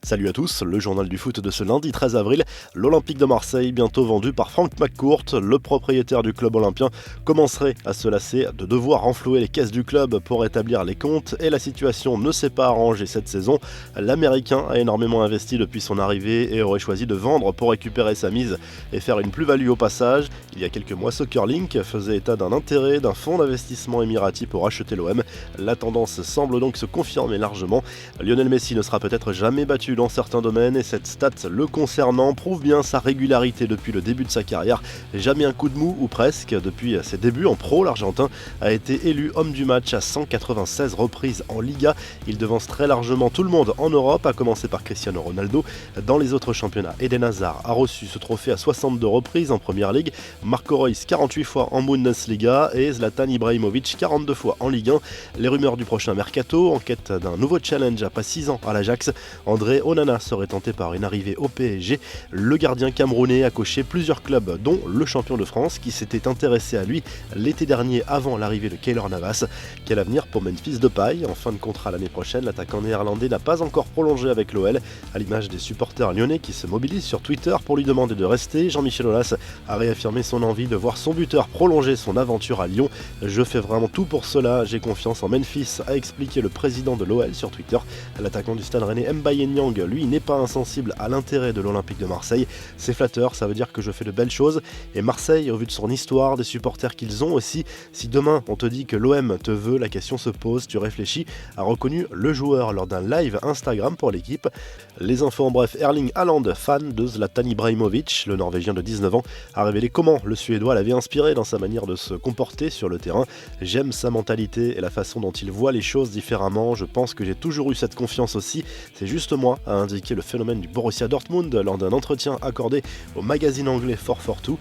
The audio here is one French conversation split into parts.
Salut à tous, le journal du foot de ce lundi 13 avril. L'Olympique de Marseille, bientôt vendu par Franck McCourt, le propriétaire du club olympien, commencerait à se lasser de devoir renflouer les caisses du club pour établir les comptes et la situation ne s'est pas arrangée cette saison. L'Américain a énormément investi depuis son arrivée et aurait choisi de vendre pour récupérer sa mise et faire une plus-value au passage. Il y a quelques mois, Soccerlink faisait état d'un intérêt d'un fonds d'investissement émirati pour acheter l'OM. La tendance semble donc se confirmer largement. Lionel Messi ne sera peut-être jamais battu dans certains domaines et cette stat le concernant prouve bien sa régularité depuis le début de sa carrière. Jamais un coup de mou ou presque. Depuis ses débuts en pro, l'Argentin a été élu homme du match à 196 reprises en Liga. Il devance très largement tout le monde en Europe, à commencer par Cristiano Ronaldo. Dans les autres championnats, Eden Hazard a reçu ce trophée à 62 reprises en Première Ligue, Marco Reus 48 fois en Bundesliga et Zlatan Ibrahimovic 42 fois en Ligue 1. Les rumeurs du prochain mercato, en quête d'un nouveau challenge après 6 ans à l'Ajax, André Onana serait tenté par une arrivée au PSG. Le gardien camerounais a coché plusieurs clubs, dont le champion de France qui s'était intéressé à lui l'été dernier avant l'arrivée de Keylor Navas. Quel avenir pour Memphis Depay? En fin de contrat l'année prochaine, l'attaquant néerlandais n'a pas encore prolongé avec l'OL. À l'image des supporters lyonnais qui se mobilisent sur Twitter pour lui demander de rester, Jean-Michel Aulas a réaffirmé son envie de voir son buteur prolonger son aventure à Lyon. Je fais vraiment tout pour cela, j'ai confiance en Memphis, a expliqué le président de l'OL sur Twitter. L'attaquant du Stade Rennais Mbaye Niang, lui, n'est pas insensible à l'intérêt de l'Olympique de Marseille. C'est flatteur, ça veut dire que je fais de belles choses. Et Marseille, au vu de son histoire, des supporters qu'ils ont aussi, si demain on te dit que l'OM te veut, la question se pose, tu réfléchis, a reconnu le joueur lors d'un live Instagram pour l'équipe. Les infos en bref, Erling Haaland, fan de Zlatan Ibrahimovic, le Norvégien de 19 ans, a révélé comment le Suédois l'avait inspiré dans sa manière de se comporter sur le terrain. J'aime sa mentalité et la façon dont il voit les choses différemment, je pense que j'ai toujours eu cette confiance aussi, c'est juste moi, a indiqué le phénomène du Borussia Dortmund lors d'un entretien accordé au magazine anglais 442.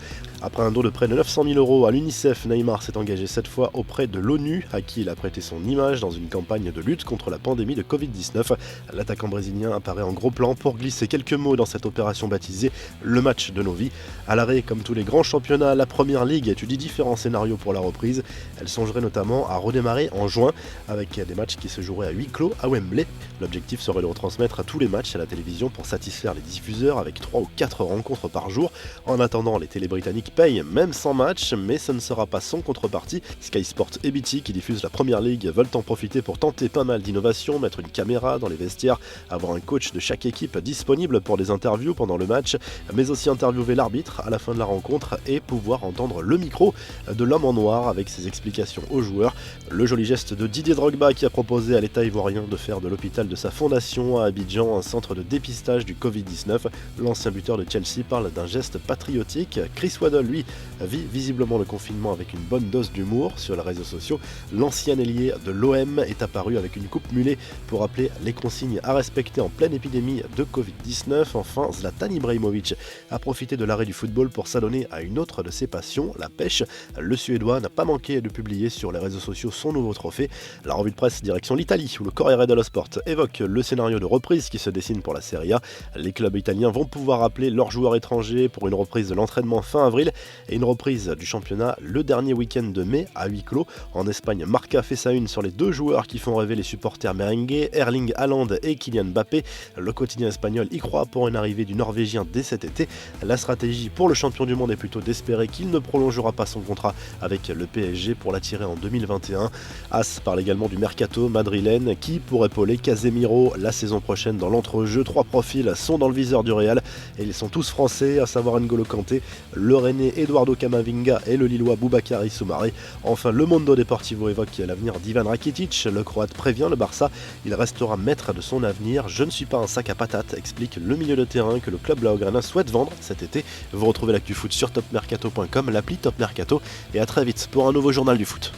Après un don de près de 900 000 € à l'UNICEF, Neymar s'est engagé cette fois auprès de l'ONU, à qui il a prêté son image dans une campagne de lutte contre la pandémie de Covid-19. L'attaquant brésilien apparaît en gros plan pour glisser quelques mots dans cette opération baptisée « Le match de nos vies ». À l'arrêt, comme tous les grands championnats, la Première Ligue étudie différents scénarios pour la reprise. Elle songerait notamment à redémarrer en juin, avec des matchs qui se joueraient à huis clos à Wembley. L'objectif serait de retransmettre tous les matchs à la télévision pour satisfaire les diffuseurs avec 3 ou 4 rencontres par jour. En attendant, les télés britanniques payent même sans match, mais ce ne sera pas sans contrepartie. Sky Sport et BT, qui diffusent la Première Ligue, veulent en profiter pour tenter pas mal d'innovations, mettre une caméra dans les vestiaires, avoir un coach de chaque équipe disponible pour des interviews pendant le match, mais aussi interviewer l'arbitre à la fin de la rencontre et pouvoir entendre le micro de l'homme en noir avec ses explications aux joueurs. Le joli geste de Didier Drogba qui a proposé à l'État ivoirien de faire de l'hôpital de sa fondation à Abidjan un centre de dépistage du Covid-19. L'ancien buteur de Chelsea parle d'un geste patriotique. Chris Waddle, lui, vit visiblement le confinement avec une bonne dose d'humour. Sur les réseaux sociaux, l'ancien ailier de l'OM est apparu avec une coupe mulet pour rappeler les consignes à respecter en pleine épidémie de Covid-19. Enfin, Zlatan Ibrahimovic a profité de l'arrêt du football pour s'adonner à une autre de ses passions, la pêche. Le Suédois n'a pas manqué de publier sur les réseaux sociaux son nouveau trophée. La revue de presse direction l'Italie, où le Corriere dello Sport évoque le scénario de reprise qui se dessine pour la Serie A. Les clubs italiens vont pouvoir appeler leurs joueurs étrangers pour une reprise de l'entraînement fin avril et une reprise du championnat le dernier week-end de mai à huis clos. En Espagne, Marca fait sa une sur les 2 joueurs qui font rêver les supporters merengues, Erling Haaland et Kylian Mbappé. Le quotidien espagnol y croit pour une arrivée du Norvégien dès cet été. La stratégie pour le champion du monde est plutôt d'espérer qu'il ne prolongera pas son contrat avec le PSG pour l'attirer en 2021. As parle également du mercato madrilène qui pourrait épauler Casemiro la saison prochaine dans l'entrejeu. 3 profils sont dans le viseur du Real et ils sont tous français, à savoir N'Golo Kanté, le Rennais Eduardo Camavinga et le Lillois Boubakary Soumaré. Enfin, le Mundo Deportivo évoque l'avenir d'Ivan Rakitic. Le Croate prévient le Barça, il restera maître de son avenir. Je ne suis pas un sac à patates, explique le milieu de terrain que le club Blaugrana souhaite vendre cet été. Vous retrouvez l'actu foot sur topmercato.com, l'appli Top Mercato, et à très vite pour un nouveau journal du foot.